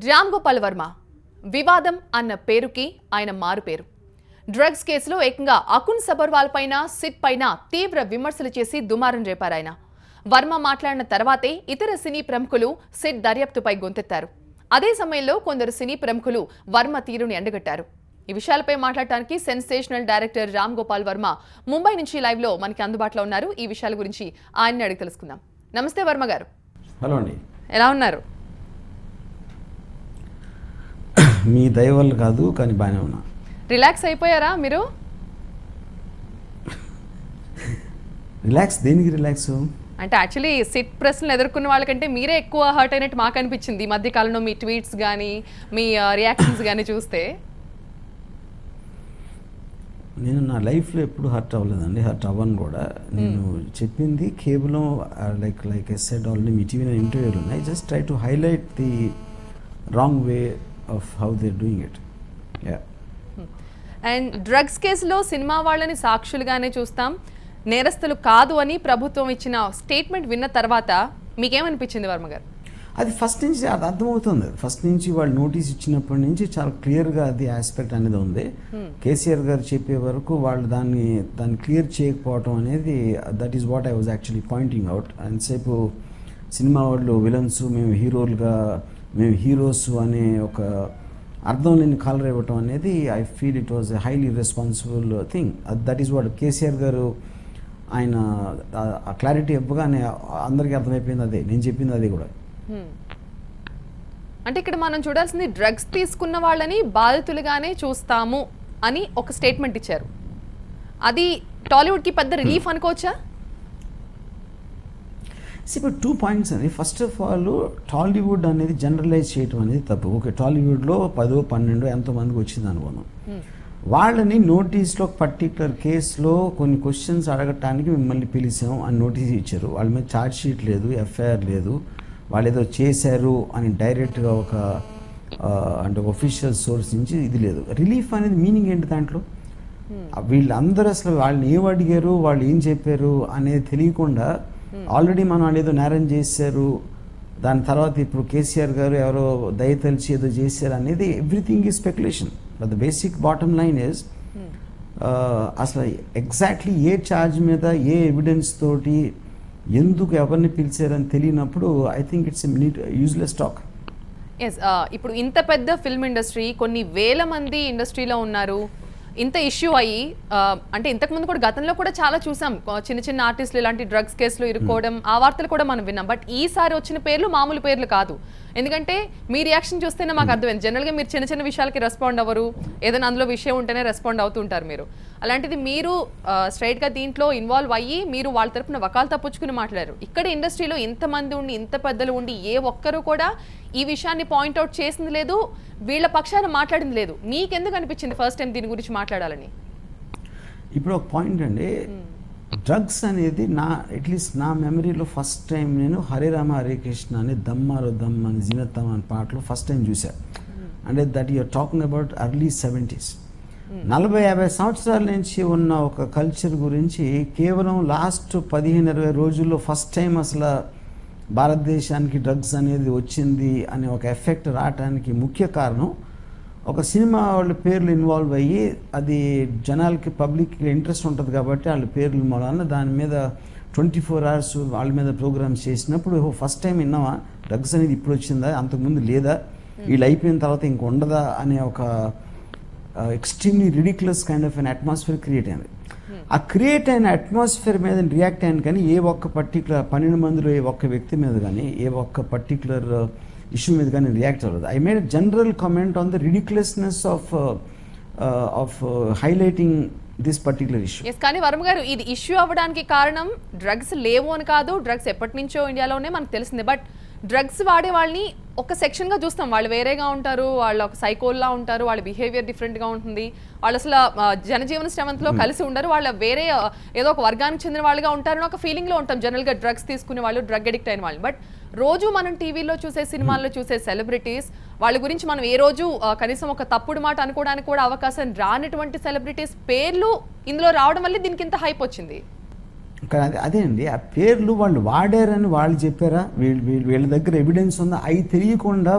రామ్ గోపాల్ వర్మ వివాదం అన్న పేరుకి ఆయన మారు పేరు. డ్రగ్స్ కేసులో ఏకంగా అకున్ సబర్వాల్ పైన సిట్ పైన తీవ్ర విమర్శలు చేసి దుమారం రేపారు ఆయన. వర్మ మాట్లాడిన తర్వాతే ఇతర సినీ ప్రముఖులు సిట్ దర్యాప్తుపై గొంతెత్తారు. అదే సమయంలో కొందరు సినీ ప్రముఖులు వర్మ తీరుని ఎండగట్టారు. ఈ విషయాలపై మాట్లాడటానికి సెన్సేషనల్ డైరెక్టర్ రామ్ గోపాల్ వర్మ ముంబై నుంచి లైవ్ లో మనకి అందుబాటులో ఉన్నారు. ఈ విషయాల గురించి ఆయన్ని అడిగి తెలుసుకుందాం. నమస్తే వర్మ గారు. హలో అండి. ఎలా ఉన్నారు? మీ దయ వల్ల కాదు కానీ బాగానే ఉన్నా. రిలాక్స్ అయిపోయారా మీరు? రిలాక్స్ దేనికి రిలాక్స్? అంటే యాక్చువల్లీ సిట్ ప్రశ్నలు ఎదుర్కొన్న వాళ్ళకంటే మీరే ఎక్కువ హర్ట్ అయినట్టు మాకు అనిపించింది ఈ మధ్య కాలంలో. మీ ట్వీట్స్ కానీ మీ రియాక్షన్స్ కానీ చూస్తే. నేను నా లైఫ్లో ఎప్పుడు హర్ట్ అవ్వలేదండి, హర్ట్ అవ్వను కూడా. నేను చెప్పింది కేవలం like I said already me TV ఇంటర్వ్యూలు ఉన్నాయి. Just try to highlight the wrong way of how they doing it. And drugs కేసులో సినిమా వాళ్ళని సాక్షులుగానే చూస్తాం, నేరస్తులు కాదు అని ప్రభుత్వం ఇచ్చిన స్టేట్మెంట్ విన్న తర్వాత మీకేమనిపించింది వర్మ గారు? అది ఫస్ట్ నుంచి అది అర్థమవుతుంది. ఫస్ట్ నుంచి వాళ్ళు నోటీస్ ఇచ్చినప్పటి నుంచి చాలా క్లియర్గా అది ఆస్పెక్ట్ అనేది ఉంది. కేసీఆర్ గారు చెప్పే వరకు వాళ్ళు దాన్ని క్లియర్ చేయకపోవటం అనేది that is what I was actually pointing out. అంతసేపు సినిమా వాళ్ళు విలన్స్, మేము హీరోస్ అనే ఒక అర్థం లేని కాలర్ ఇవ్వటం అనేది I feel it was a highly responsible thing. That is what KCR గారు ఆయన ఆ క్లారిటీ ఇవ్వగానే అందరికీ అర్థమైపోయింది. అదే నేను చెప్పింది, అది కూడా. అంటే ఇక్కడ మనం చూడాల్సింది డ్రగ్స్ తీసుకున్న వాళ్ళని బాధితులుగానే చూస్తాము అని ఒక స్టేట్మెంట్ ఇచ్చారు. అది టాలీవుడ్కి పెద్ద రిలీఫ్ అనుకోవచ్చా? ఇప్పుడు 2 పాయింట్స్ అండి. ఫస్ట్ ఆఫ్ ఆల్ టాలీవుడ్ అనేది జనరలైజ్ చేయడం అనేది తప్పు. ఓకే, టాలీవుడ్లో 10-12 ఎంతోమందికి వచ్చింది అనుకున్నాం. వాళ్ళని నోటీస్లో పర్టికులర్ కేసులో కొన్ని క్వశ్చన్స్ అడగటానికి మిమ్మల్ని పిలిచాం అని నోటీస్ ఇచ్చారు. వాళ్ళ మీద ఛార్జ్ షీట్ లేదు, ఎఫ్ఐఆర్ లేదు, వాళ్ళు ఏదో చేశారు అని డైరెక్ట్గా అంటే ఒఫీషియల్ సోర్స్ నుంచి ఇది లేదు. రిలీఫ్ అనేది మీనింగ్ ఏంటి దాంట్లో? వీళ్ళందరూ అసలు వాళ్ళని ఏం అడిగారు, వాళ్ళు ఏం చెప్పారు అనేది తెలియకుండా ఆల్రెడీ మనం వాళ్ళు ఏదో నేరం చేశారు, దాని తర్వాత ఇప్పుడు కేసీఆర్ గారు ఎవరో దయతలిచి ఏదో చేశారు అనేది everything is speculation. But the basic bottom line is అసలు ఎగ్జాక్ట్లీ ఏ ఛార్జ్ మీద ఏ ఎవిడెన్స్ తోటి ఎందుకు ఎవరిని పిలిచారని తెలియనప్పుడు I think it's useless talk. Yes, ఇప్పుడు ఇంత పెద్ద ఫిల్మ్ ఇండస్ట్రీ, కొన్ని వేల మంది ఇండస్ట్రీలో ఉన్నారు, ఇంత ఇష్యూ అయ్యి అంటే ఇంతకుముందు కూడా గతంలో కూడా చాలా చూసాం, చిన్న చిన్న ఆర్టిస్టులు ఇలాంటి డ్రగ్స్ కేసులు ఇరుక్కోవడం, ఆ వార్తలు కూడా మనం విన్నాం. బట్ ఈసారి వచ్చిన పేర్లు మామూలు పేర్లు కాదు. ఎందుకంటే మీ రియాక్షన్ చూస్తేనే మాకు అర్థమైంది. జనరల్గా మీరు చిన్న చిన్న విషయాలకి రెస్పాండ్ అవ్వరు, ఏదైనా అందులో విషయం ఉంటేనే రెస్పాండ్ అవుతుంటారు మీరు. అలాంటిది మీరు స్ట్రైట్గా దీంట్లో ఇన్వాల్వ్ అయ్యి మీరు వాళ్ళ తరపున వకాలు తప్పుచుకుని మాట్లాడారు. ఇక్కడ ఇండస్ట్రీలో ఇంతమంది ఉండి, ఇంత పెద్దలు ఉండి ఏ ఒక్కరు కూడా ఈ విషయాన్ని పాయింట్అవుట్ చేసింది లేదు, వీళ్ళ పక్షాన మాట్లాడింది లేదు. మీకెందుకు అనిపించింది ఫస్ట్ టైం దీని గురించి మాట్లాడాలని? ఇప్పుడు ఒక పాయింట్ అండి, డ్రగ్స్ అనేది అట్లీస్ట్ నా మెమరీలో ఫస్ట్ టైం నేను హరే రామ హరే కృష్ణ అని దమ్మారో దమ్ అని జీనత్తమ్ అని పాటలు ఫస్ట్ టైం చూశాను. అంటే that you're talking about early 70s. 40-50 సంవత్సరాల నుంచి ఉన్న ఒక కల్చర్ గురించి కేవలం లాస్ట్ 15-20 రోజుల్లో ఫస్ట్ టైం అసలు భారతదేశానికి డ్రగ్స్ అనేది వచ్చింది అనే ఒక ఎఫెక్ట్ రావడానికి ముఖ్య కారణం ఒక సినిమా వాళ్ళ పేర్లు ఇన్వాల్వ్ అయ్యి, అది జనాలకి పబ్లిక్కి ఇంట్రెస్ట్ ఉంటుంది కాబట్టి వాళ్ళ పేర్లు మూలాన దాని మీద 24 hours వాళ్ళ మీద ప్రోగ్రామ్స్ చేసినప్పుడు ఫస్ట్ టైం విన్నావా డ్రగ్స్ అనేది ఇప్పుడు వచ్చిందా, అంతకుముందు లేదా, వీళ్ళు అయిపోయిన తర్వాత ఇంక ఉండదా అనే ఒక extremely ridiculous kind of an atmosphere create అయింది. ఆ క్రియేట్ అయిన అట్మాస్ఫియర్ మీద రియాక్ట్ అయ్యాను, కానీ ఏ ఒక్క పర్టికులర్ 12 మందిలో ఏ ఒక్క వ్యక్తి మీద కానీ ఏ ఒక్క పర్టికులర్ ఇష్యూ మీద కానీ రియాక్ట్ అవ్వలేదు. I made general comment on the ridiculousness of highlighting this particular issue. Yes, కానీ వర్మ గారు ఇది ఇష్యూ అవ్వడానికి కారణం డ్రగ్స్ లేవు అని కాదు, డ్రగ్స్ ఎప్పటి నుంచో ఇండియాలోనే మనకు తెలిసిందే. బట్ డ్రగ్స్ వాడే వాళ్ళని ఒక సెక్షన్గా చూస్తాం, వాళ్ళు వేరేగా ఉంటారు, వాళ్ళు ఒక సైకోల్లా ఉంటారు, వాళ్ళ బిహేవియర్ డిఫరెంట్గా ఉంటుంది, వాళ్ళు అసలు జనజీవన శ్రమంతో కలిసి ఉండరు, వాళ్ళ వేరే ఏదో ఒక వర్గానికి చెందిన వాళ్ళుగా ఉంటారని ఒక ఫీలింగ్లో ఉంటాం జనరల్గా డ్రగ్స్ తీసుకునే వాళ్ళు, డ్రగ్ అడిక్ట్ అయిన వాళ్ళు. బట్ రోజు మనం టీవీలో చూసే, సినిమాల్లో చూసే సెలబ్రిటీస్, వాళ్ళ గురించి మనం ఏ రోజు కనీసం ఒక తప్పుడు మాట అనుకోవడానికి కూడా అవకాశం రానటువంటి సెలబ్రిటీస్ పేర్లు ఇందులో రావడం వల్ల దీనికి ఇంత హైప్ వచ్చింది. కానీ అదే అండి, ఆ పేర్లు వాళ్ళు వాడారని వాళ్ళు చెప్పారా, వీళ్ళ దగ్గర ఎవిడెన్స్ ఉందా, అవి తెలియకుండా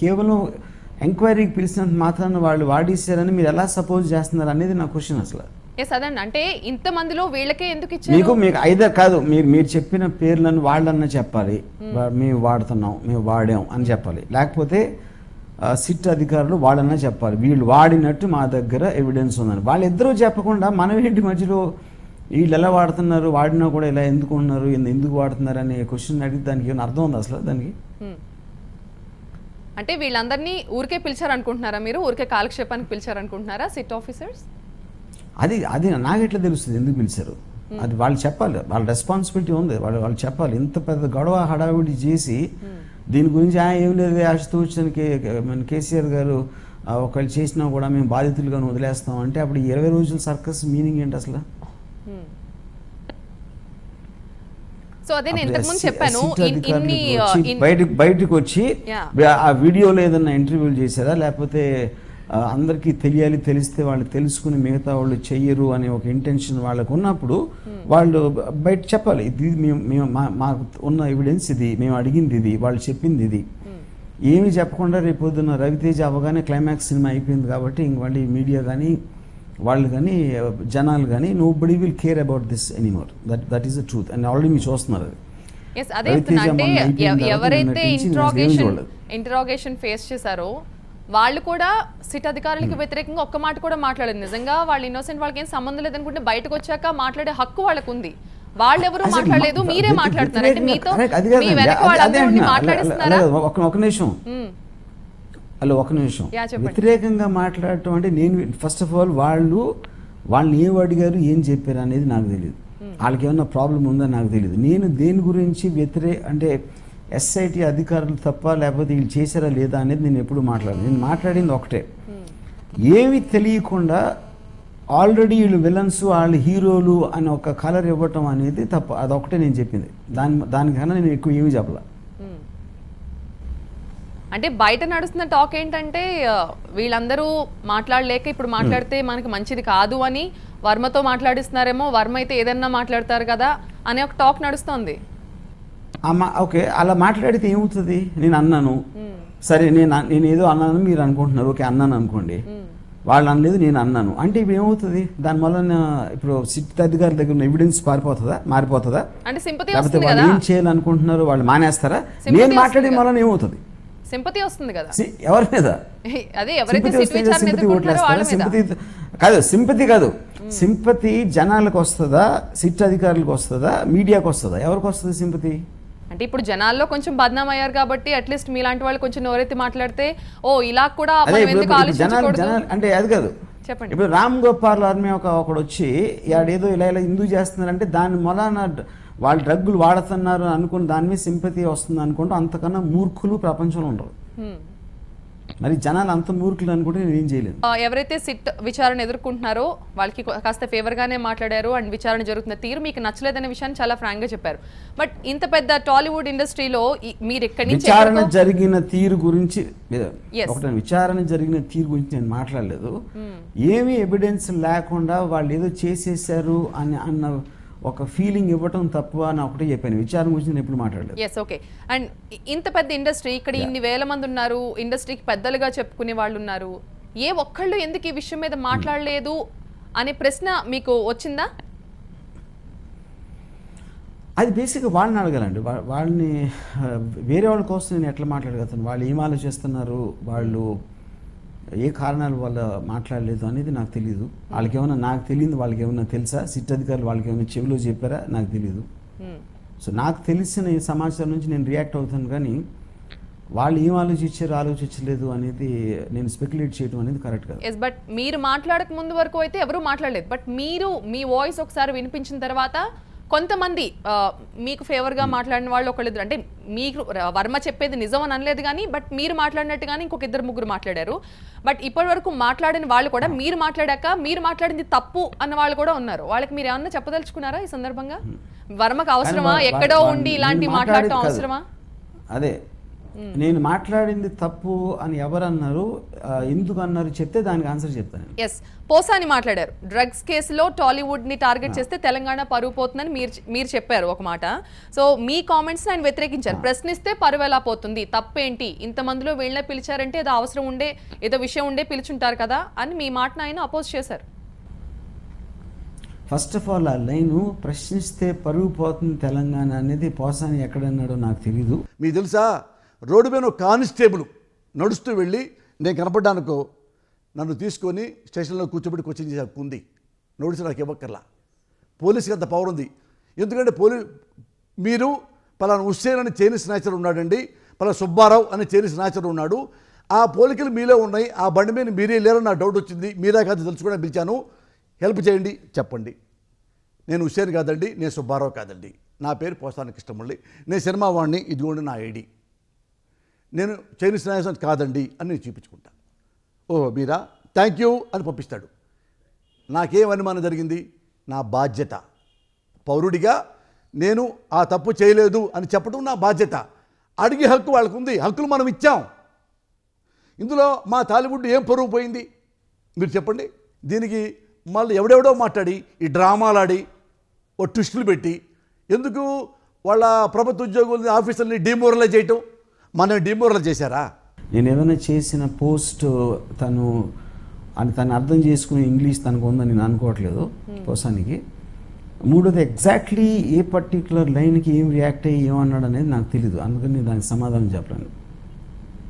కేవలం ఎంక్వైరీకి పిలిచినంత మాత్రాన వాళ్ళు వాడేశారని మీరు ఎలా సపోజ్ చేస్తున్నారు అనేది నా క్వశ్చన్ అసలు. ఎస్ అదండి, అంటే ఇంత మందిలో వీళ్ళకే ఎందుకు మీకు ఇచ్చారు? ఐదర్ కాదు, మీరు చెప్పిన పేర్లను వాళ్ళన్నా చెప్పాలి, మేము వాడుతున్నాం, మేము వాడాం అని చెప్పాలి, లేకపోతే సిట్ అధికారులు వాళ్ళన్నా చెప్పాలి వీళ్ళు వాడినట్టు మా దగ్గర ఎవిడెన్స్ ఉందని. వాళ్ళిద్దరూ చెప్పకుండా మనం ఏంటి మధ్యలో వీళ్ళు ఎలా వాడుతున్నారు, వాడినా కూడా ఇలా ఎందుకు ఉన్నారు, ఎందుకు వాడుతున్నారు అనే క్వశ్చన్ అడిగి దానికి ఏమైనా అర్థం ఉంది అసలు దానికి? అంటే వీళ్ళందరినీ ఊరికే పిలిచారనుకుంటున్నారా మీరు? ఊరికే కాలక్షేపానికి పిలిచారనుకుంటున్నారా సిట్ ఆఫీసర్స్? అది నాకు ఎట్లా తెలుస్తుంది ఎందుకు పిలిచారు? అది వాళ్ళు చెప్పాలి, వాళ్ళ రెస్పాన్సిబిలిటీ ఉంది, వాళ్ళు చెప్పాలి. ఇంత పెద్ద గొడవ హడావిడి చేసి దీని గురించి ఏం లేదు ఆశతో వచ్చిన మన కేసీఆర్ గారు ఒకళ్ళు చేసినా కూడా మేము బాధితులుగాను వదిలేస్తాం అంటే అప్పుడు 20 రోజుల సర్కస్ మీనింగ్ ఏంటి అసలు? సో అదే నేను ఇంతకుముందు చెప్పాను, బయటకు వచ్చి ఆ వీడియోలో ఏదన్నా ఇంటర్వ్యూలు చేశారా, లేకపోతే అందరికీ తెలియాలి, తెలిస్తే వాళ్ళు తెలుసుకుని మిగతా వాళ్ళు చెయ్యరు అనే ఒక ఇంటెన్షన్ వాళ్ళకు ఉన్నప్పుడు వాళ్ళు బయట చెప్పాలి, ఇది మేము మాకు ఉన్న ఎవిడెన్స్ ఇది, మేము అడిగింది ఇది, వాళ్ళు చెప్పింది ఇది. ఏమి చెప్పకుండా రేపొద్దున రవితేజ అవగానే క్లైమాక్స్ సినిమా అయిపోయింది కాబట్టి ఇంక మళ్ళీ మీడియా కానీ వాళ్ళు కానీ జనాలు కానీ nobody will care about this anymore. That is the truth. And already మీరు చూస్తున్నారు అది. ఎవరైతే ఇంటరాగేషన్ ఫేస్ చేశారో వాళ్ళు కూడా సిట్ అధికారులకి వ్యతిరేకంగా ఒక్క మాట కూడా మాట్లాడలేదు. నిజంగా వాళ్ళు ఇన్నోసెంట్, వాళ్ళకి ఏం సంబంధం లేదనుకుంటే బయటకు వచ్చాక మాట్లాడే హక్కు వాళ్ళకు ఉంది. వాళ్ళు ఎవరు మాట్లాడలేదు, మీరే మాట్లాడుతున్నారు. అంటే మీతో మీ వెనక వాళ్ళందరూ మాట్లాడిస్తున్నారా? ఒక నిమిషం అలా ఒక నిమిషం. వ్యతిరేకంగా మాట్లాడటం అంటే నేను ఫస్ట్ ఆఫ్ ఆల్ వాళ్ళని ఏం అడిగారు, ఏం చెప్పారు అనేది నాకు తెలియదు. వాళ్ళకి ఏమన్నా ప్రాబ్లం ఉందని నాకు తెలియదు. నేను దేని గురించి అంటే ఎస్ఐటి అధికారులు తప్ప లేకపోతే వీళ్ళు చేశారా లేదా అనేది నేను ఎప్పుడు మాట్లాడను. నేను మాట్లాడింది ఒకటే, ఏమి తెలియకుండా ఆల్రెడీ వీళ్ళు విలన్స్, వాళ్ళు హీరోలు అని ఒక కలర్ ఇవ్వటం అనేది తప్ప. అదొకటే నేను చెప్పింది. దానికన్నా నేను ఎక్కువ ఏమీ చెప్పలే. అంటే బయట నడుస్తున్న టాక్ ఏంటంటే వీళ్ళందరూ మాట్లాడలేక ఇప్పుడు మాట్లాడితే మనకి మంచిది కాదు అని వర్మతో మాట్లాడిస్తున్నారేమో, వర్మ అయితే ఏదన్నా మాట్లాడతారు కదా అనే ఒక టాక్ నడుస్తోంది. ఓకే, అలా మాట్లాడితే ఏమవుతుంది? నేను అన్నాను, సరే నేను ఏదో అన్నాను మీరు అనుకుంటున్నారు, ఓకే అన్నాను అనుకోండి, వాళ్ళు అనలేదు నేను అన్నాను అంటే ఇప్పుడు ఏమవుతుంది? దానివల్ల ఇప్పుడు సిట్ అధికారుల దగ్గర ఉన్న ఎవిడెన్స్ మారిపోతుందా? అంటే లేకపోతే వాళ్ళు ఏం చేయాలనుకుంటున్నారు వాళ్ళు మానేస్తారా? నేను మాట్లాడిన వల్ల ఏమవుతుంది? సింపతి వస్తుంది కదా ఎవరి మీద? సింపతి కాదు, సింపతి జనాలకు వస్తుందా, సిట్ అధికారులకు వస్తుందా, మీడియాకు వస్తుందా? ఎవరికి వస్తుంది సింపతి? అంటే ఇప్పుడు జనాల్లో కొంచెం బద్నాం అయ్యారు కాబట్టి అట్లీస్ట్ మీలాంటి వాళ్ళు కొంచెం నోరెత్తి మాట్లాడితే ఓ ఇలా కూడా అంటే అది కాదు. చెప్పండి. ఇప్పుడు రామ్ గోపాల్ వర్మ ఒకడు వచ్చి ఏదో ఇలా ఎందుకు చేస్తున్నారంటే దాని మొదలన వాళ్ళు డ్రగ్గులు వాడుతున్నారు అనుకుని దాని మీద సింపతి వస్తుంది అనుకుంటూ అంతకన్నా మూర్ఖులు ప్రపంచంలో ఉండరు. మరి జనాలు అంత మూర్ఖులు అనుకుంటే నేను ఏం చేయలేను. ఎవరైతే సిట్ విచారణ ఎదుర్కొంటున్నారో వాళ్ళకి కాస్త ఫేవర్ గానే మాట్లాడారు అండ్ విచారణ జరుగుతున్న తీరు మీకు నచ్చలేదనే విషయాన్ని చాలా ఫ్రాంక్ గా చెప్పారు. బట్ ఇంత పెద్ద టాలీవుడ్ ఇండస్ట్రీలో మీరు ఎక్కడి నుంచి విచారణ జరిగిన తీరు గురించి నేను మాట్లాడలేదు. ఏమీ ఎవిడెన్స్ లేకుండా వాళ్ళు ఏదో చేసేసారు అన్న ఒక ఫీలింగ్ ఇవ్వటం తప్పు అని ఒకటే చెప్పాను. విచారణ గురించి నేను ఎప్పుడు మాట్లాడలేదు. Yes, okay. అండ్ ఇంత పెద్ద ఇండస్ట్రీ, ఇక్కడ ఇన్ని వేల మంది ఉన్నారు, ఇండస్ట్రీకి పెద్దలుగా చెప్పుకునే వాళ్ళు ఉన్నారు, ఏ ఒక్కళ్ళు ఎందుకు ఈ విషయం మీద మాట్లాడలేదు అనే ప్రశ్న మీకు వచ్చిందా? అది బేసిక్గా వాళ్ళని అడగాలండి. వాళ్ళని వేరే వాళ్ళ కోసం నేను ఎట్లా మాట్లాడగలుగుతాను? వాళ్ళు ఏం ఆలోచిస్తున్నారు, వాళ్ళు ఏ కారణాల వల్ల మాట్లాడలేదు అనేది నాకు తెలియదు. వాళ్ళకి ఏమన్నా నాకు తెలియదు, వాళ్ళకి ఏమన్నా తెలుసా? సిట్ అధికారులు వాళ్ళకి ఏమైనా చెవిలో చెప్పారా? నాకు తెలియదు. సో నాకు తెలిసిన ఈ సమాచారం నుంచి నేను రియాక్ట్ అవుతాను, కానీ వాళ్ళు ఏం ఆలోచించలేదు అనేది నేను స్పెక్యులేట్ చేయడం అనేది కరెక్ట్ కాదు. ఎస్, బట్ మీరు మాట్లాడక ముందు వరకు అయితే ఎవరూ మాట్లాడలేదు. బట్ మీరు మీ వాయిస్ ఒకసారి వినిపించిన తర్వాత కొంతమంది మీకు ఫేవర్గా మాట్లాడిన వాళ్ళు ఒకళ్ళిద్దరు, అంటే మీకు వర్మ చెప్పేది నిజం అని అనలేదు కానీ బట్ మీరు మాట్లాడినట్టుగానే ఇంకొక ఇద్దరు ముగ్గురు మాట్లాడారు. బట్ ఇప్పటి వరకు మాట్లాడిన వాళ్ళు కూడా మీరు మాట్లాడాక మీరు మాట్లాడింది తప్పు అన్న వాళ్ళు కూడా ఉన్నారు. వాళ్ళకి మీరు ఏమన్నా చెప్పదలుచుకున్నారా ఈ సందర్భంగా? వర్మకు అవసరమా ఎక్కడో ఉండి ఇలాంటి మాట్లాడటం అవసరమా? అదే నేను మాట్లాడింది తప్పు అని ఎవరు అన్నారు, ఎందుకు అన్నారు చెప్తే దానికి ఆన్సర్ చెప్తాను. ఎస్, పోసాని మాట్లాడారు. డ్రగ్స్ కేసులో టాలీవుడ్ ని టార్గెట్ చేస్తే తెలంగాణ పరువు పోతుందని మీరు చెప్పారు ఒక మాట. సో మీ కామెంట్స్ ఆయన వ్యతిరేకించారు. ప్రశ్నిస్తే పరువు ఎలా పోతుంది, తప్పేంటి, ఇంతమందిలో వీళ్ళనే పిలిచారంటే ఏదో అవసరం ఉండే, ఏదో విషయం ఉండే పిలుచుంటారు కదా అని మీ మాటను ఆయన అపోజ్ చేశారు. ఫస్ట్ ఆఫ్ ఆల్ ఆ లైను ప్రశ్నిస్తే పరుగు పోతుంది తెలంగాణ అనేది పోసాని ఎక్కడన్నాడో నాకు తెలీదు. మీకు తెలుసా, రోడ్డు మీద ఒక కానిస్టేబుల్ నడుస్తూ వెళ్ళి నేను కనపడ్డానుకో నన్ను తీసుకొని స్టేషన్లో కూర్చోబెట్టి క్వశ్చన్ చేసే హక్కు ఉంది. నోటీసు నాకు ఇవ్వక్కర్లా. పోలీసుకి అంత పవర్ ఉంది. ఎందుకంటే మీరు పలానా హుస్సేన్ అని చైనీస్ నాచర్ ఉన్నాడండి, పలానా సుబ్బారావు అని చైనీస్ నాచర్ ఉన్నాడు, ఆ పోలికలు మీలో ఉన్నాయి, ఆ బండి మీద మీరే లేరని నాకు డౌట్ వచ్చింది, మీరే కాదు తెలుసుకోవడానికి పిలిచాను, హెల్ప్ చేయండి చెప్పండి. నేను హుస్సేన్ కాదండి, నేను సుబ్బారావు కాదండి, నా పేరు పోసాని కృష్ణమురళి, నేను సినిమా వాడిని, ఇదిగోండి నా ఐడి, నేను చైనీస్ నాయసం కాదండి అని నేను చూపించుకుంటా. ఓ మీరా, థ్యాంక్ యూ అని పంపిస్తాడు. నాకేం అనుమానం జరిగింది, నా బాధ్యత పౌరుడిగా నేను ఆ తప్పు చేయలేదు అని చెప్పడం నా బాధ్యత. అడిగే హక్కు వాళ్ళకు ఉంది, హక్కులు మనం ఇచ్చాం. ఇందులో మా టాలీవుడ్ ఏం పరువు పోయింది మీరు చెప్పండి. దీనికి మళ్ళీ ఎవడెవడో మాట్లాడి ఈ డ్రామాలు ఆడి ఓ ట్విస్టులు పెట్టి ఎందుకు వాళ్ళ ప్రభుత్వ ఉద్యోగులని ఆఫీసర్ని డిమోరలైజ్ చేయటం. మనం డిమోరలైజ్ చేశారా? నేను ఏమైనా చేసిన పోస్ట్ తను అర్థం చేసుకునే ఇంగ్లీష్ తనకు ఉందని నేను అనుకోవట్లేదు పోసానికి. మూడోది ఎగ్జాక్ట్లీ ఏ పర్టికులర్ లైన్కి ఏం రియాక్ట్ అయ్యి ఏమన్నాడు అనేది నాకు తెలీదు, అందుకని నేను దానికి సమాధానం చెప్పలేను.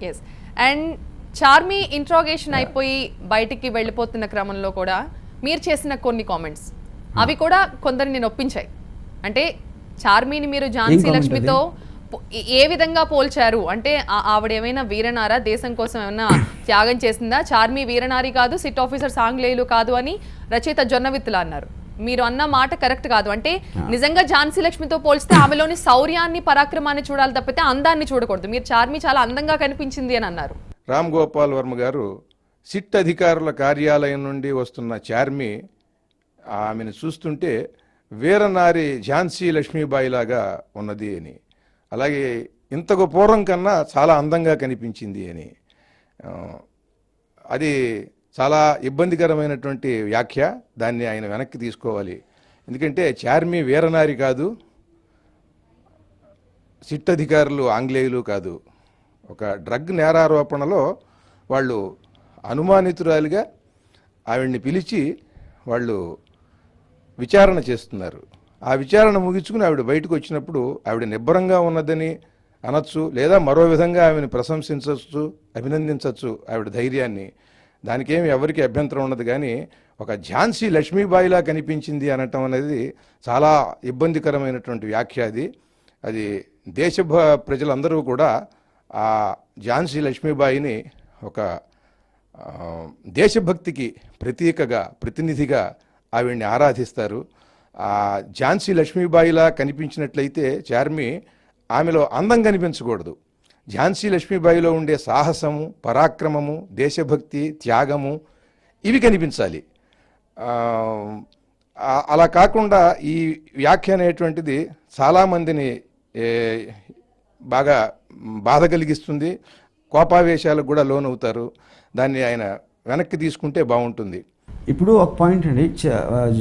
ఎస్, అండ్ చార్మి ఇంట్రాగేషన్ అయిపోయి బయటికి వెళ్ళిపోతున్న క్రమంలో కూడా మీరు చేసిన కొన్ని కామెంట్స్ అవి కూడా కొందరిని నొప్పించాయి. అంటే చార్మిని మీరు ఝాన్సీ లక్ష్మితో ఏ విధంగా పోల్చారు అంటే ఆవిడ ఏమైనా వీరనారా, దేశం కోసం ఏమైనా త్యాగం చేసిందా? చార్మి వీరనారి కాదు, సిట్ ఆఫీసర్ సాంగ్లేయులు కాదు అని రచయిత జొన్నవిత్తుల అన్నారు. మీరు అన్న మాట కరెక్ట్ కాదు. అంటే నిజంగా ఝాన్సీ లక్ష్మితో పోల్స్తే ఆమెలోని శౌర్యాన్ని, పరాక్రమాన్ని చూడాలి తప్పితే అందాన్ని చూడకూడదు. మీరు చార్మి చాలా అందంగా కనిపించింది అని అన్నారు. రామ్ గోపాల్ వర్మ గారు సిట్ అధికారుల కార్యాలయం నుండి వస్తున్న చార్మి ఆమెను చూస్తుంటే వీరనారి ఝాన్సీ లక్ష్మీబాయి లాగా ఉన్నది అని, అలాగే ఇంతకు పూర్వం కన్నా చాలా అందంగా కనిపించింది అని. అది చాలా ఇబ్బందికరమైనటువంటి వ్యాఖ్య. దాన్ని ఆయన వెనక్కి తీసుకోవాలి. ఎందుకంటే చార్మి వీరనారి కాదు, సిట్ అధికారులు ఆంగ్లేయులు కాదు. ఒక డ్రగ్ నేరారోపణలో వాళ్ళు అనుమానితురాలిగా ఆవిడ్ని పిలిచి వాళ్ళు విచారణ చేస్తున్నారు. ఆ విచారణ ముగించుకుని ఆవిడ బయటకు వచ్చినప్పుడు ఆవిడ నిబ్బరంగా ఉన్నదని అనొచ్చు, లేదా మరో విధంగా ఆమెను ప్రశంసించవచ్చు, అభినందించవచ్చు ఆవిడ ధైర్యాన్ని. దానికేమి ఎవరికి అభ్యంతరం ఉండదు. కానీ ఒక ఝాన్సీ లక్ష్మీబాయిలా కనిపించింది అనటం అనేది చాలా ఇబ్బందికరమైనటువంటి వ్యాఖ్య. అది దేశ ప్రజలందరూ కూడా ఆ ఝాన్సీ లక్ష్మీబాయిని ఒక దేశభక్తికి ప్రతీకగా, ప్రతినిధిగా ఆవిడ్ని ఆరాధిస్తారు. ఆ ఝాన్సీ లక్ష్మీబాయిలా కనిపించినట్లయితే చార్మి ఆమెలో అందం కనిపించకూడదు. ఝాన్సీ లక్ష్మీబాయిలో ఉండే సాహసము, పరాక్రమము, దేశభక్తి, త్యాగము ఇవి కనిపించాలి. అలా కాకుండా ఈ వ్యాఖ్య అనేటువంటిది చాలామందిని బాగా బాధ కలిగిస్తుంది, కోపావేశాలకు కూడా లోనవుతారు. దాన్ని ఆయన వెనక్కి తీసుకుంటే బాగుంటుంది. ఇప్పుడు ఒక పాయింట్ అండి,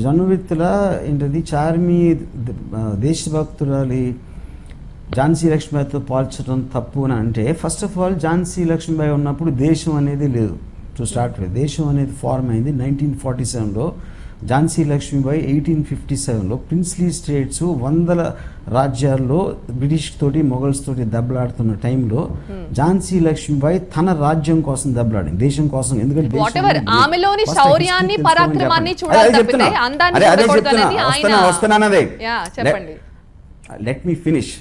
జొన్నవిత్తుల ఏంటది చార్మి దేశభక్తురాలి ఝాన్సీ లక్ష్మీబాయితో పోల్చడం తప్పు అని అంటే, first of all Jhansi Lakshmibai ఉన్నప్పుడు దేశం అనేది లేదు. టు స్టార్ట్ విత్ దేశం అనేది ఫార్మ్ అయింది 1947లో. ఝాన్సీ లక్ష్మీబాయి 1857లో ప్రిన్స్లీ స్టేట్స్ 100 రాజ్యాల్లో బ్రిటిష్ తోటి మొఘల్స్ తోటి దెబ్బలాడుతున్న టైంలో ఝాన్సీ లక్ష్మీబాయి తన రాజ్యం కోసం దెబ్బలాడింది, దేశం కోసం. ఎందుకంటే లెట్ మీ ఫినిష్.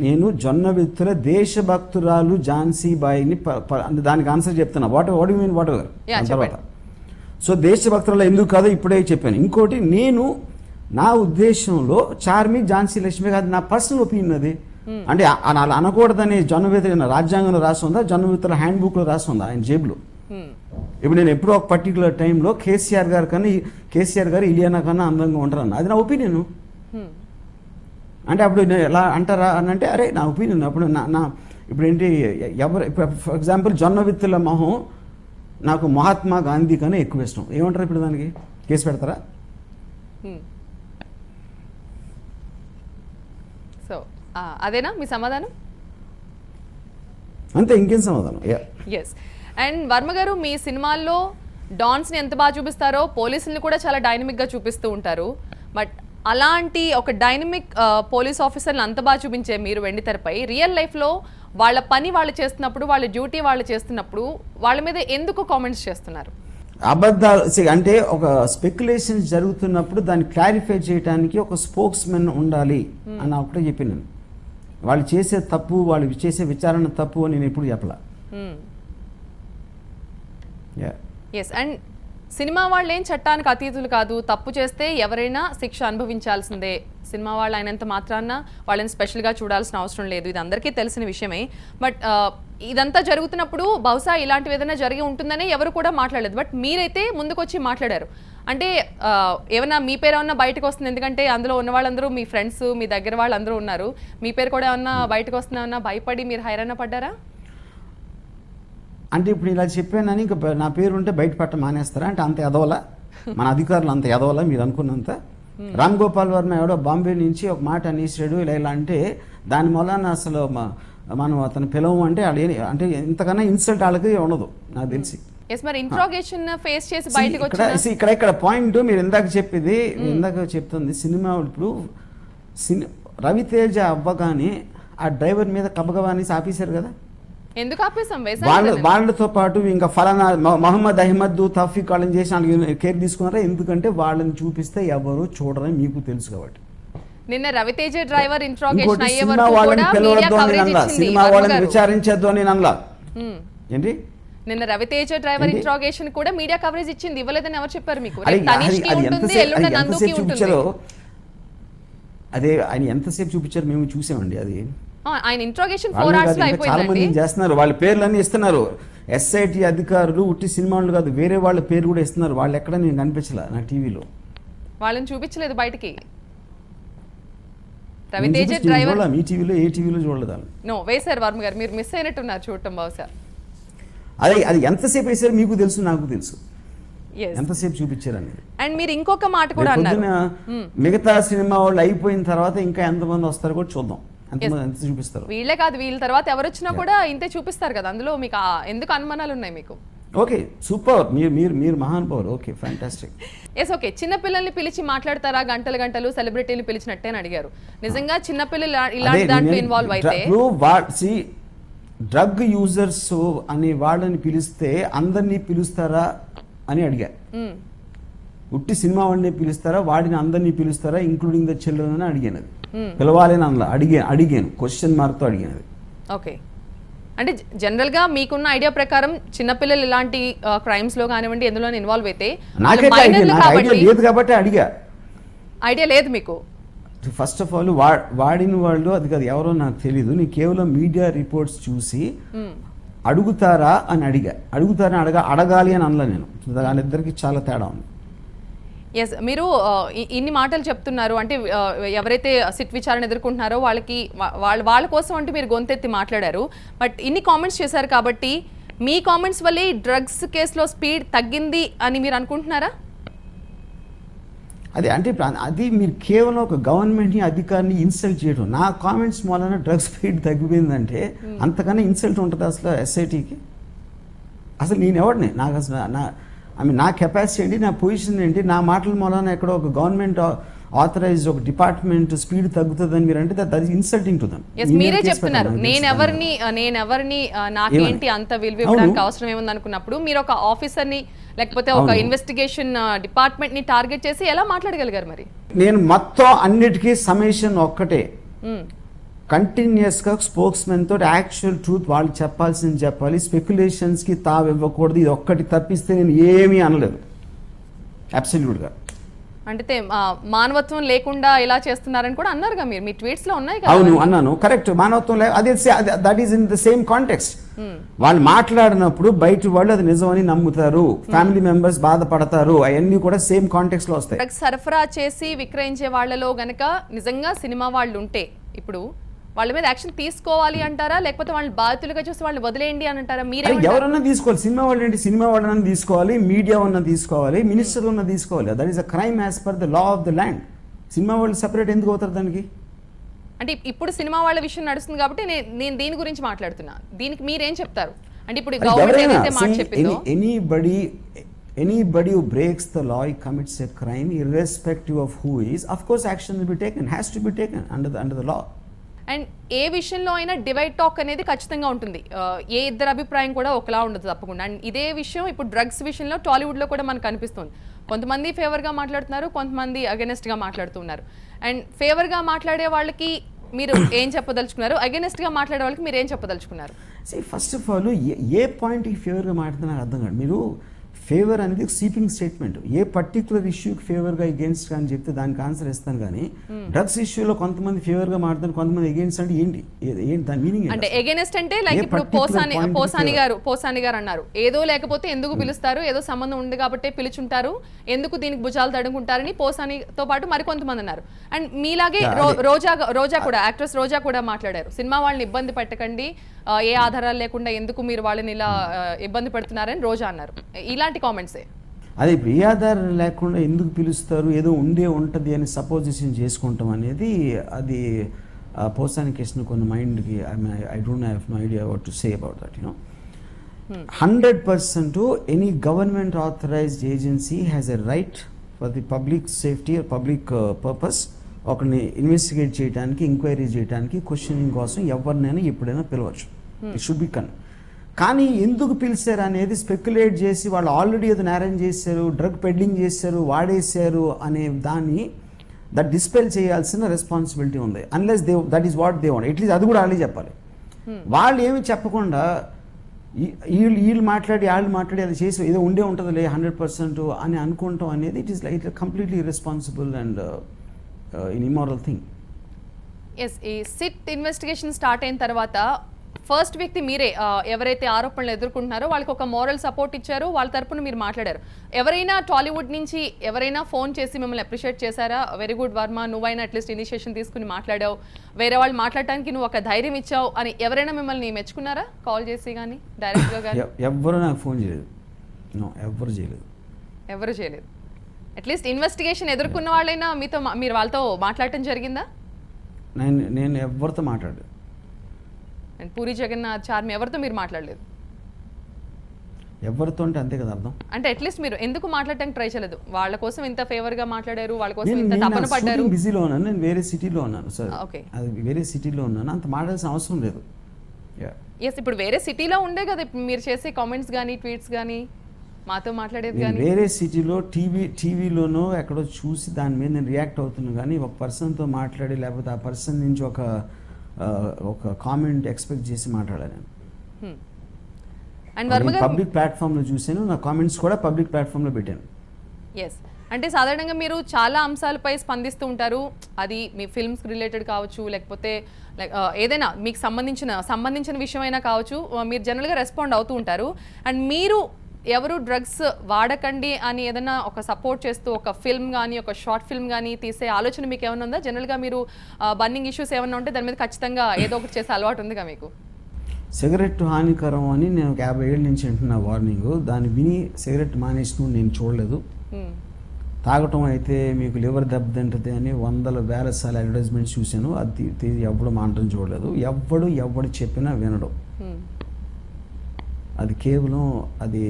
నేను జొన్నవిత్తుల దేశభక్తురాలు ఝాన్సీ బాయిని దానికి ఆన్సర్ చెప్తున్నా. What you mean what ever తర్వాత. సో దేశభక్తులు ఎందుకు కాదో ఇప్పుడే చెప్పాను. ఇంకోటి, నేను నా ఉద్దేశంలో చార్మి ఝాన్సీ లక్ష్మి కాదు, నా పర్సనల్ ఒపీనియన్ అది. అంటే అలా అనకూడదని జొన్నవిత్తుల రాజ్యాంగంలో రాసి ఉందా, జొన్నవిత్తుల హ్యాండ్ బుక్లో రాసి ఉందా ఆయన జేబులో? ఇప్పుడు నేను ఎప్పుడో ఒక పర్టికులర్ టైంలో కేసీఆర్ గారు ఇలియానా కన్నా అందంగా ఉంటారన్న, అది నా ఒపీనియన్. అంటే అప్పుడు ఎలా అంటారా అని అంటే, అరే నా ఒపీనియన్. అప్పుడు నా ఇప్పుడు ఏంటి ఎవరు ఇప్పుడు ఫర్ ఎగ్జాంపుల్ జొన్న విత్తుల మొహం నాకు మహాత్మా గాంధీ కన్నా ఎక్కువ ఇష్టం, ఏమంటారు ఇప్పుడు దానికి? కేసు పెడతారా? సో అదేనా మీ సమాధానం? అంతే, ఇంకేం సమాధానం? ఎస్. అండ్ వర్మ గారు, మీ సినిమాల్లో డాన్స్ని ఎంత బాగా చూపిస్తారో పోలీసుల్ని కూడా చాలా డైనమిక్గా చూపిస్తూ ఉంటారు. బట్ అలాంటి ఒక డైనమిక్ పోలీస్ ఆఫీసర్ని అంత బాగా చూపించే మీరు వెండితెరపై రియల్ లైఫ్లో వాళ్ళ పని వాళ్ళు చేస్తున్నప్పుడు, వాళ్ళ డ్యూటీ వాళ్ళు చేస్తున్నప్పుడు వాళ్ళ మీద ఎందుకు కామెంట్స్ చేస్తున్నారు? అబద్ధాలు అంటే ఒక స్పెక్యులేషన్స్ జరుగుతున్నప్పుడు దాన్ని క్లారిఫై చేయడానికి ఒక స్పోక్స్ మెన్ ఉండాలి అని ఒకటే చెప్పినాను. వాళ్ళు చేసే తప్పు, వాళ్ళు చేసే విచారణ తప్పు అని నేను ఎప్పుడు చెప్పలా. ఎస్. అండ్ సినిమా వాళ్ళు ఏం చట్టానికి అతీతులు కాదు, తప్పు చేస్తే ఎవరైనా శిక్ష అనుభవించాల్సిందే. సినిమా వాళ్ళు అయినంత మాత్రాన వాళ్ళని స్పెషల్గా చూడాల్సిన అవసరం లేదు, ఇది అందరికీ తెలిసిన విషయమే. బట్ ఇదంతా జరుగుతున్నప్పుడు బహుశా ఇలాంటివి ఏదైనా జరిగి ఉంటుందని ఎవరు కూడా మాట్లాడలేదు. బట్ మీరైతే ముందుకొచ్చి మాట్లాడారు. అంటే ఏమన్నా మీ పేరు ఏమన్నా బయటకు వస్తుంది? ఎందుకంటే అందులో ఉన్న వాళ్ళందరూ మీ ఫ్రెండ్స్, మీ దగ్గర వాళ్ళందరూ ఉన్నారు. మీ పేరు కూడా ఏమన్నా బయటకు వస్తుందా భయపడి మీరు హైరాణ పడ్డారా? అంటే ఇప్పుడు ఇలా చెప్పానని ఇంకా నా పేరు ఉంటే బయట పట్ట మానేస్తారా? అంటే అంత ఎదవలా మన అధికారులు, అంత ఎదవలా మీరు అనుకున్నంత? రామ్ గోపాల్ వర్మ ఎవడో బాంబే నుంచి ఒక మాట అనేసాడు ఇలా అంటే దాని మూలాన అసలు మనం అతను పిలవం అంటే అంటే ఇంతకన్నా ఇన్సల్ట్ వాళ్ళకి ఉండదు నాకు తెలిసి. మరి ఇంట్రాగేషన్ ఫేస్ చేసి బయటకు ఇక్కడ పాయింట్ మీరు ఇందాక చెప్పింది, ఇందాక చెప్తుంది సినిమా. ఇప్పుడు రవితేజ అవ్వగానే ఆ డ్రైవర్ మీద కబగవాని ఆపేశారు కదా. ఎందుకు ఆపేసాం? వాళ్ళతో పాటు ఇంకా ఫలానా మహమ్మద్ అహ్మద్ తఫీక్ వాళ్ళని చేసి వాళ్ళకి కేర్ తీసుకున్నారా? ఎందుకంటే వాళ్ళని చూపిస్తే ఎవరు చూడరని మీకు తెలుసు కాబట్టి. నిన్న రవితేజ డ్రైవర్ ఇంట్రాగేషన్ అయ్యే వరకు వాళ్ళని పిలవద్దు అని అనలా, సినిమా వాళ్ళని విచారించద్దు అని అనలా. ఏంటి నిన్న రవితేజ డ్రైవర్ ఇంట్రాగేషన్ కూడా మీడియా కవరేజ్ ఇచ్చింది, ఇవ్వలేదని ఎవరు చెప్పారు మీకు? అదే ఆయన ఎంతసేపు చూపించారు మేము చూసామండి. అది ఆయన ఇంట్రాగేషన్ 4 hours లో అయిపోయింది. చాలా మంది చేస్తున్నారు, వాళ్ళ పేర్లన్నీ ఇస్తున్నారు. ఎస్ఐటి అధికారులు ఉట్టి సినిమాలు కాదు వేరే వాళ్ళ పేరు కూడా ఇస్తున్నారు. వాళ్ళు ఎక్కడ నేను కనిపించలే నా టీవీలో, వాళ్ళని చూపించలేదు బయటికి. రవితేజ డ్రైవర్ మీ టీవీలో ఏ టీవీలో చూడలేదు. నో వేశారు వర్మ గారు, మీరు మిస్ అయినట్టున్నారు చూడటం బహుశా. అది ఎంతసేపు వేసారు మీకు తెలుసు, నాకు తెలుసు ఎంతసేపు చూపించారు అనేది. అండ్ మీరు ఇంకొక మాట కూడా అన్నారు, మిగతా సినిమా వాళ్ళు అయిపోయిన తర్వాత ఇంకా ఎంతమంది వస్తారు కూడా చూద్దాం, ఎంత చూపిస్తారు. వీళ్ళే కాదు, వీళ్ళ తర్వాత ఎవరు వచ్చినా కూడా ఇంతే చూపిస్తారు కదా. అందులో మీకు ఎందుకు అనుమానాలు ఉన్నాయి మీకు? ఓకే సూపర్, మీరు మహానుభావులు. Okay fantastic. Yes okay. చిన్నపిల్లల్ని పిలిచి మాట్లాడతారా? గంటలు గంటలు సెలబ్రిటీలు పిలిచినట్టే అని అడిగారు. నిజంగా చిన్నపిల్లలు ఇలాంటి దాంట్లో ఇన్వాల్వ్ అయితే డ్రగ్ యూజర్స్ అనే వాళ్ళని పిలిస్తే అందరినీ పిలుస్తారా అని అడిగా. ఉట్టి సినిమా వాడిని పిలుస్తారా, వాడిని అందరినీ పిలుస్తారా ఇంక్లూడింగ్ ద చిల్డ్రన్ అని అడిగాను. పిలవాలని అందులో అడిగాను, క్వశ్చన్ మార్క్తో అడిగాను. ఓకే. అంటే జనరల్ గా మీకున్న ఐడియా ప్రకారం చిన్నపిల్లలు ఇలాంటి క్రైమ్స్ లో కానివ్వండి ఎందులో ఇన్వాల్వ్ అయితే లేదు కాబట్టి అడిగా. ఐడియా లేదు మీకు? ఫస్ట్ ఆఫ్ ఆల్ వాడిన వాళ్ళు అది కాదు ఎవరో నాకు తెలీదు. నేను కేవలం మీడియా రిపోర్ట్స్ చూసి అడుగుతారా అని అడగాలి అని అనలే నేను. వాళ్ళిద్దరికి చాలా తేడా ఉంది. ఎస్, మీరు ఇన్ని మాటలు చెప్తున్నారు అంటే ఎవరైతే సిట్ విచారణ ఎదుర్కొంటున్నారో వాళ్ళ కోసం అంటే మీరు గొంతెత్తి మాట్లాడారు. బట్ ఇన్ని కామెంట్స్ చేశారు కాబట్టి మీ కామెంట్స్ వల్లే డ్రగ్స్ కేసులో స్పీడ్ తగ్గింది అని మీరు అనుకుంటున్నారా? అది మీరు కేవలం ఒక గవర్నమెంట్ని అధికారిని ఇన్సల్ట్ చేయడం. నా కామెంట్స్ మూలన డ్రగ్స్ స్పీడ్ తగ్గిపోయిందంటే అంతకన్నా ఇన్సల్ట్ ఉంటుంది అసలు ఎస్ఐటీకి? అసలు నేను ఎవడిని? నాకు అసలు నా కెపాసిటీ ఏంటి, నా పొజిషన్ ఏంటి? నా మాటల మూలన ఎక్కడో ఒక గవర్నమెంట్ ఆథరైజ్ ఒక డిపార్ట్మెంట్ స్పీడ్ తగ్గుతుందని మీరు అంటే that is insulting to them. మీరే చెప్తున్నారు నేనెవరిని నాకేంటి అంత విలువ ఇవ్వడానికి అవసరం ఏముంది అనుకున్నప్పుడు మీరు ఒక ఆఫీసర్ని లేకపోతే ఒక ఇన్వెస్టిగేషన్ డిపార్ట్మెంట్ ని టార్గెట్ చేసి ఎలా మాట్లాడగలిగారు? మరి నేను మొత్తం అన్నిటికీ సమేషన్ ఒక్కటే, కంటిన్యూస్గా స్పోక్స్ మెన్ తోటి యాక్చువల్ ట్రూత్ వాళ్ళు చెప్పాల్సింది చెప్పాలి, స్పెక్యులేషన్స్కి తావివ్వకూడదు. ఇది ఒక్కటి తప్పిస్తే నేను ఏమీ అనలేదు అబ్సల్యూట్గా. అంటే మానవత్వం లేకుండా ఇలా చేస్తున్నారని కూడా అన్నారుగా మీరు, మీ ట్వీట్స్ లో ఉన్నాయి కదా. అవును అన్నాను, కరెక్ట్. మానవత్వం అదే that is in the same context. వాళ్ళు మాట్లాడినప్పుడు బయట వాళ్ళు అది నిజమని నమ్ముతారు, ఫ్యామిలీ మెంబర్స్ బాధపడతారు, అవన్నీ కూడా సేమ్ కాంటెక్స్ట్ లో వస్తాయి. సరఫరా చేసి విక్రయించే వాళ్ళలో గనక నిజంగా సినిమా వాళ్ళు ఉంటే ఇప్పుడు వాళ్ళ మీద యాక్షన్ తీసుకోవాలి అంటారా, లేకపోతే వాళ్ళని బాధితులుగా చూసి వాళ్ళని వదిలేయండి అని అంటారా? అరే మీరే ఎవరన్నా తీసుకోవాలి, సినిమా వాళ్ళు ఏంటి, సినిమా వాళ్ళని తీసుకోవాలి, మీడియా ఉన్న తీసుకోవాలి, మినిస్టర్ ఉన్న తీసుకోవాలి. That is a crime as per the law of the land. Cinema వాళ్ళు సెపరేట్ ఎందుకు అవుతారు దానికి? అంటే ఇప్పుడు సినిమా వాళ్ళ విషయం నడుస్తుంది కాబట్టి నేను దీని గురించి మాట్లాడుతున్నా. దీనికి మీరేం చెప్తారు? అంటే ఇప్పుడు గవర్నమెంట్ ఏదైతే మాట చెప్పిందో, anybody who breaks the law, he commits a crime irrespective of who is, of course action will be taken, has to be taken under the law. And ఏ విషయంలో అయినా డివైడ్ టాక్ అనేది ఖచ్చితంగా ఉంటుంది. ఏ ఇద్దరు అభిప్రాయం కూడా ఒకలా ఉండదు తప్పకుండా. అండ్ ఇదే విషయం ఇప్పుడు డ్రగ్స్ విషయంలో టాలీవుడ్లో కూడా మనకు కనిపిస్తుంది. కొంతమంది ఫేవర్గా మాట్లాడుతున్నారు, కొంతమంది అగెనెస్ట్గా మాట్లాడుతున్నారు. అండ్ ఫేవర్గా మాట్లాడే వాళ్ళకి మీరు ఏం చెప్పదలుచుకున్నారు, అగెనెస్ట్గా మాట్లాడే వాళ్ళకి మీరు ఏం చెప్పదలుచుకున్నారు? ఫస్ట్ ఆఫ్ ఆల్ ఏ పాయింట్కి ఫేవర్గా మాట్లాడితే నాకు అర్థం కాదు. మీరు ఫేవర్ అనేది స్వీపింగ్ స్టేట్మెంట్. ఏ పర్టికులర్ ఇష్యూకి ఫేవర్గా ఎగెన్స్ట్ అని చెప్తే దానికి ఆన్సర్ ఇస్తాను. కానీ డ్రగ్స్ ఇష్యూలో కొంతమంది ఫేవర్గా మాట్లాడుతారు, కొంతమంది ఎగెన్స్ట్ అంటే ఏంటి దాని మీనింగ్? అంటే ఎగెనెస్ట్ అంటే లైక్ ఇప్పుడు పోసాని గారు అన్నారు, ఏదో లేకపోతే ఎందుకు పిలుస్తారు, ఏదో సంబంధం ఉంది కాబట్టి పిలుచుంటారు, ఎందుకు దీనికి భుజాలు తడుముకుంటారని పోసానితో పాటు మరికొంతమంది అన్నారు. అండ్ మీలాగే రోజా కూడా, యాక్ట్రెస్ రోజా కూడా మాట్లాడారు, సినిమా వాళ్ళని ఇబ్బంది పెట్టకండి, ఏ ఆధారాలు లేకుండా ఎందుకు మీరు వాళ్ళని ఇలా ఇబ్బంది పెడుతున్నారని రోజా అన్నారు. ఇలాంటి కామెంట్సే. అదే ఇప్పుడు ఏ ఆధారం లేకుండా ఎందుకు పిలుస్తారు, ఏదో ఉంటుంది అని సపోజిషన్ చేసుకుంటాం అనేది అది పోసాని కృష్ణ కొన్ని మైండ్కి I don't have no idea what to say about that. 100% any government authorised agency has a right for the public safety, public purpose ఒకరిని ఇన్వెస్టిగేట్ చేయడానికి, ఎంక్వైరీ చేయడానికి, క్వశ్చనింగ్ కోసం ఎవరినైనా ఎప్పుడైనా పిలవచ్చు. ఇట్ షుడ్ బి కానీ ఎందుకు పిలిచారు అనేది స్పెక్యులేట్ చేసి వాళ్ళు ఆల్రెడీ ఏదో నేరం చేశారు, డ్రగ్ పెడ్లింగ్ చేశారు, వాడేశారు అనే దాన్ని డిస్పెల్ చేయాల్సిన రెస్పాన్సిబిలిటీ ఉంది. Unless that is what they want, at least అది కూడా వాళ్ళే చెప్పాలి. వాళ్ళు ఏమి చెప్పకుండా వీళ్ళు మాట్లాడి అది చేసి ఏదో ఉంటుందిలే 100% అని అనుకుంటాం అనేది it is like completely irresponsible and in immoral thing. Yes, ఈ సిట్ ఇన్వెస్టిగేషన్ స్టార్ట్ అయిన తర్వాత ఫస్ట్ వ్యక్తి మీరే, ఎవరైతే ఆరోపణలు ఎదుర్కొంటున్నారో వాళ్ళకి ఒక మోరల్ సపోర్ట్ ఇచ్చారు, వాళ్ళ తరపున మీరు మాట్లాడారు. ఎవరైనా టాలీవుడ్ నుంచి ఎవరైనా ఫోన్ చేసి మిమ్మల్ని అప్రిషియేట్ చేశారా? వెరీ గుడ్ వర్మ, నువ్వైనా అట్లీస్ట్ ఇనిషియేషన్ తీసుకుని మాట్లాడావు, వేరే వాళ్ళు మాట్లాడటానికి నువ్వు ఒక ధైర్యం ఇచ్చావు అని ఎవరైనా మిమ్మల్ని మెచ్చుకున్నారా? కాల్ చేసి కానీ డైరెక్ట్గా కానీ? ఎవరు నాకు ఫోన్ చేయలేదు, ఎవరు చేయలేదు. అట్లీస్ట్ ఇన్వెస్టిగేషన్ ఎదుర్కొన్న వాళ్ళైనా మీరు వాళ్ళతో మాట్లాడటం జరిగిందా? నేను ఎవరితో మాట్లాడలేదు. అండ్ పూరి జగన్నాథ్, చార్మి ఎవరితో మీరు మాట్లాడలేదు? ఎవరితో అంటే అంతే కదా అర్థం. అంటే అట్లీస్ట్ మీరు ఎందుకు మాట్లాడటానికి ట్రై చేయలేదు? వాళ్ళ కోసం ఇంత ఫేవర్ గా మాట్లాడారు, వాళ్ళ కోసం ఇంత తపన పడ్డారు. బిజీలో ఉన్నాను, నేను వేరే సిటీలో ఉన్నాను సార్. ఓకే, అది వేరే సిటీలో ఉన్నాను, అంత మాట్లాడాల్సిన అవసరం లేదు. ఎస్, ఇప్పుడు వేరే సిటీలో ఉండే కదా మీరు చేసే కామెంట్స్ కానీ ట్వీట్స్ కానీ మాతో మాట్లాడేది కానీ. వేరే సిటీలో టీవీలోనో ఎక్కడో చూసి దాని మీద నేను రియాక్ట్ అవుతున్నాను, కానీ ఒక పర్సన్తో మాట్లాడి లేకపోతే ఆ పర్సన్ నుంచి ఒక కామెంట్ ఎక్స్పెక్ట్ చేసి మాట్లాడాను. అండ్ వర్మ గారు పబ్లిక్ ప్లాట్ఫామ్లో చూశాను, నా కామెంట్స్ కూడా పబ్లిక్ ప్లాట్ఫామ్లో పెట్టాను. ఎస్, అంటే సాధారణంగా మీరు చాలా అంశాలపై స్పందిస్తూ ఉంటారు, అది మీ ఫిల్మ్స్ రిలేటెడ్ కావచ్చు, లేకపోతే ఏదైనా మీకు సంబంధించిన విషయమైనా కావచ్చు, మీరు జనరల్గా రెస్పాండ్ అవుతూ ఉంటారు. అండ్ మీరు ఎవరు డ్రగ్స్ వాడకండి అని ఏదైనా ఒక సపోర్ట్ చేస్తూ ఒక ఫిల్మ్ కానీ ఒక షార్ట్ ఫిల్మ్ కానీ తీసే ఆలోచన మీకు ఏమైనా ఉందా? జనరల్గా మీరు బర్నింగ్ ఇష్యూస్ ఏమైనా ఉంటే దాని మీద ఖచ్చితంగా ఏదో ఒకటి చేసే అలవాటు ఉందిగా మీకు? సిగరెట్ హానికరం అని నేను 50 ఏళ్ళ నుంచి వింటున్నా వార్నింగ్, దాన్ని విని సిగరెట్ మానేసిన నేను చూడలేదు. తాగటం అయితే మీకు లివర్ దెబ్బతింటుంది అని 100,000 సార్లు అడ్వర్టైజ్మెంట్స్ చూశాను, అది ఎవడు మానటం చూడలేదు. ఎవడు చెప్పినా వినడం. అది కేవలం అది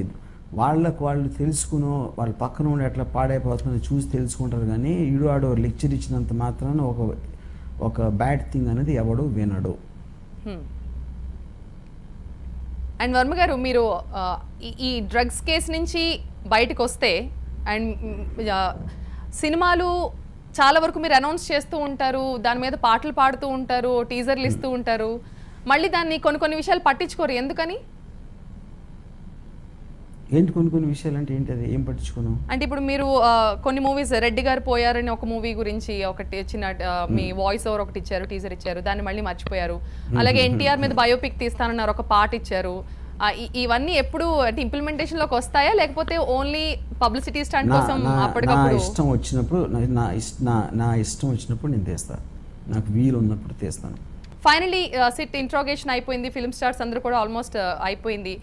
వాళ్ళు తెలుసుకునో వాళ్ళ పక్కన ఉండి ఎట్లా పాడైపోతుందో చూసి తెలుసుకుంటారు, కానీ ఆడో లెక్చర్ ఇచ్చినంత మాత్రాన ఒక బ్యాడ్ థింగ్ అనేది ఎవడు వినడు. అండ్ వర్మ గారు, మీరు ఈ డ్రగ్స్ కేసు నుంచి బయటకు వస్తే అండ్ సినిమాలు చాలా వరకు మీరు అనౌన్స్ చేస్తూ ఉంటారు, దాని మీద పాటలు పాడుతూ ఉంటారు, టీజర్లు ఇస్తూ ఉంటారు, మళ్ళీ దాన్ని కొన్ని విషయాలు పట్టించుకోరు, ఎందుకని? ఏంటి కొన్ని విషయాలు అంటే ఏంటి, అది ఏం పట్టించుకున్నాం అంటే ఇప్పుడు మీరు కొన్ని మూవీస్, రెడ్డి గారు పోయారని ఒక మూవీ గురించి ఒకటి చిన్న మీ వాయిస్ ఓవర్ ఒకటి ఇచ్చారు, టీజర్ ఇచ్చారు, దాన్ని మళ్ళీ మర్చిపోయారు. అలాగే ఎన్టీఆర్ మీద బయోపిక్ తీస్తానన్నారు, ఒక పాట ఇచ్చారు. ఇవన్నీ ఎప్పుడు అంటే ఇంప్లిమెంటేషన్ లోకి వస్తాయా, లేకపోతే ఓన్లీ పబ్లిసిటీ స్టంట్ కోసం అప్పటికప్పుడు? ఇష్టం వచ్చినప్పుడు నా ఇష్టం వచ్చినప్పుడు నేను తీస్తాను, నాకు వీలు ఉన్నప్పుడు తీస్తాను. ఫైనలీ సిట్ ఇంట్రోగేషన్ అయిపోయింది, ఫిల్మ్ స్టార్స్ అందరూ కూడా ఆల్మోస్ట్ అయిపోయింది.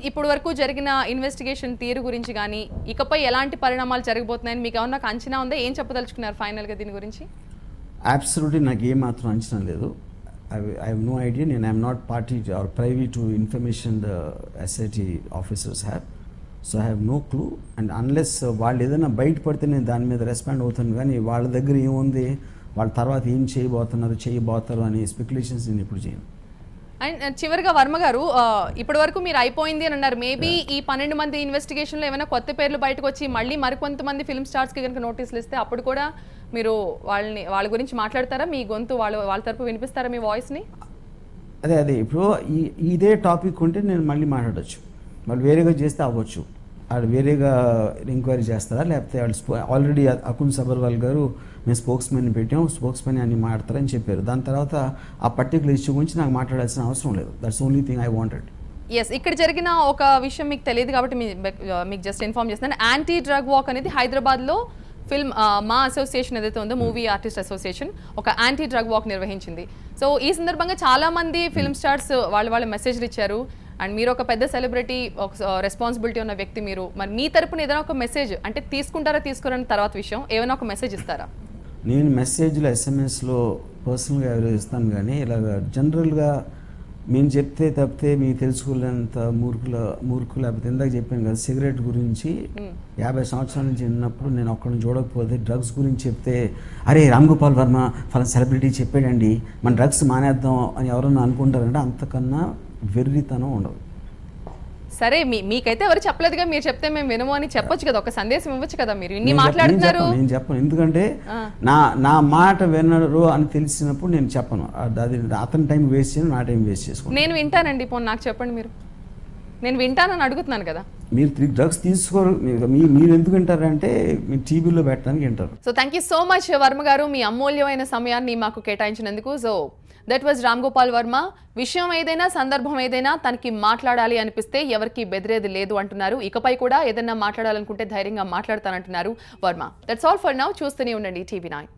ఇప్పుడు వరకు జరిగిన ఇన్వెస్టిగేషన్ తీరు గురించి కానీ ఇకపై ఎలాంటి పరిణామాలు జరగబోతున్నాయని మీకు ఏమన్నా అంచనా ఉందా? ఏం చెప్పదలుచుకున్నారు ఫైనల్గా దీని గురించి? అబ్సల్యూట్లీ నాకు ఏమాత్రం అంచనా లేదు. I have no idea. నేను I'm not party or privy to information the SIT officers have. So I have no clue. And unless వాళ్ళు ఏదైనా బయటపడితే నేను దాని మీద రెస్పాండ్ అవుతాను, కానీ వాళ్ళ దగ్గర ఏముంది, వాళ్ళ తర్వాత ఏం చేయబోతారు అనే స్పెక్యులేషన్స్ నేను ఇప్పుడు చేయను. అండ్ చివరిగా వర్మ గారు, ఇప్పటి వరకు మీరు అయిపోయింది అని అన్నారు. మేబీ ఈ 12 మంది ఇన్వెస్టిగేషన్లో ఏమైనా కొత్త పేర్లు బయటకు వచ్చి మళ్ళీ మరికొంతమంది ఫిల్మ్ స్టార్స్కి కనుక నోటీసులు ఇస్తే అప్పుడు కూడా మీరు వాళ్ళ గురించి మాట్లాడతారా? మీ గొంతు వాళ్ళ తరపు వినిపిస్తారా మీ వాయిస్ని? అదే ఇప్పుడు ఇదే టాపిక్ ఉంటే నేను మళ్ళీ మాట్లాడచ్చు. వాళ్ళు వేరేగా చేస్తే అవ్వచ్చు. వాళ్ళు వేరేగా ఎంక్వైరీ చేస్తారా, లేకపోతే వాళ్ళు ఆల్రెడీ అకున్ సబర్వాల్ గారు మేము స్పోక్స్మెన్ పెట్టాం, స్పోక్స్మెన్ అన్ని మాట్లాడతారని చెప్పారు. దాని తర్వాత ఆ పర్టికులర్ ఇష్యూ గురించి నాకు మాట్లాడాల్సిన అవసరం లేదు. That's only thing I wanted. Yes, ఇక్కడ జరిగిన ఒక విషయం మీకు తెలియదు కాబట్టి మీకు జస్ట్ ఇన్ఫార్మ్ చేస్తున్నాను. యాంటీ డ్రగ్ వాక్ అనేది హైదరాబాద్లో ఫిల్మ్ మా అసోసియేషన్ ఏదైతే ఉందో, మూవీ ఆర్టిస్ట్ అసోసియేషన్, ఒక యాంటీ డ్రగ్ వాక్ నిర్వహించింది. సో ఈ సందర్భంగా చాలా మంది ఫిల్మ్ స్టార్స్ వాళ్ళ మెసేజ్లు ఇచ్చారు. అండ్ మీరు ఒక పెద్ద సెలబ్రిటీ, ఒక రెస్పాన్సిబిలిటీ ఉన్న వ్యక్తి, మీరు మరి మీ తరపున ఏదైనా ఒక మెసేజ్, అంటే తీసుకుంటారా తీసుకోరని తర్వాత విషయం, ఏమైనా ఒక మెసేజ్ ఇస్తారా? నేను మెసేజ్లో ఎస్ఎంఎస్లో పర్సనల్గా ఎవరు ఇస్తాను, కానీ ఇలాగ జనరల్గా మేము చెప్తే తప్పితే మీకు తెలుసుకోలేనంత మూర్ఖులు లేకపోతే ఇందాక చెప్పాను కదా సిగరెట్ గురించి 50 సంవత్సరాల నుంచి విన్నప్పుడు నేను ఒక్కడిని చూడకపోతే డ్రగ్స్ గురించి చెప్తే అరే రామ్ గోపాల్ వర్మ ఫలానా సెలబ్రిటీ చెప్పాడండి మన డ్రగ్స్ మానేద్దాం అని ఎవరన్నా అనుకుంటారంటే అంతకన్నా వెర్రితనం ఉండదు. సరే, మీకైతే ఎవరు చెప్పలేదుగా, మీరు చెప్తే మేము వినము అని చెప్పొచ్చు కదా, ఒక సందేశం ఇవ్వచ్చు కదా. మీరు ఇన్ని మాట్లాడుతున్నారు. నేను చెప్పను, ఎందుకంటే నా మాట వినరు అని తెలిసినప్పుడు నేను చెప్పను. అది అతని టైం వేస్ట్ చేయను, నా టైం వేస్ట్ చేసుకున్నాను. నేను వింటానండి, పోనీ నాకు చెప్పండి. నేను వింటానని అడుగుతున్నాను కదా. మీరు డ్రగ్స్ తీసుకోరు, మీరు ఎందుకు వింటారంటే మీరు టీవీలో పెట్టడానికి వింటారు. So thank you so much Varma garu, మీ అమూల్యమైన సమయాన్ని మాకు కేటాయించినందుకు. So that was Ram Gopal Varma. విషయం ఏదైనా, సందర్భం ఏదైనా తనకి మాట్లాడాలి అనిపిస్తే ఎవరికి బెదిరేది లేదు అంటున్నారు. ఇకపై కూడా ఏదైనా మాట్లాడాలనుకుంటే ధైర్యంగా మాట్లాడతానంటున్నారు Varma. That's all for now. చూస్తూనే ఉండండి TV9.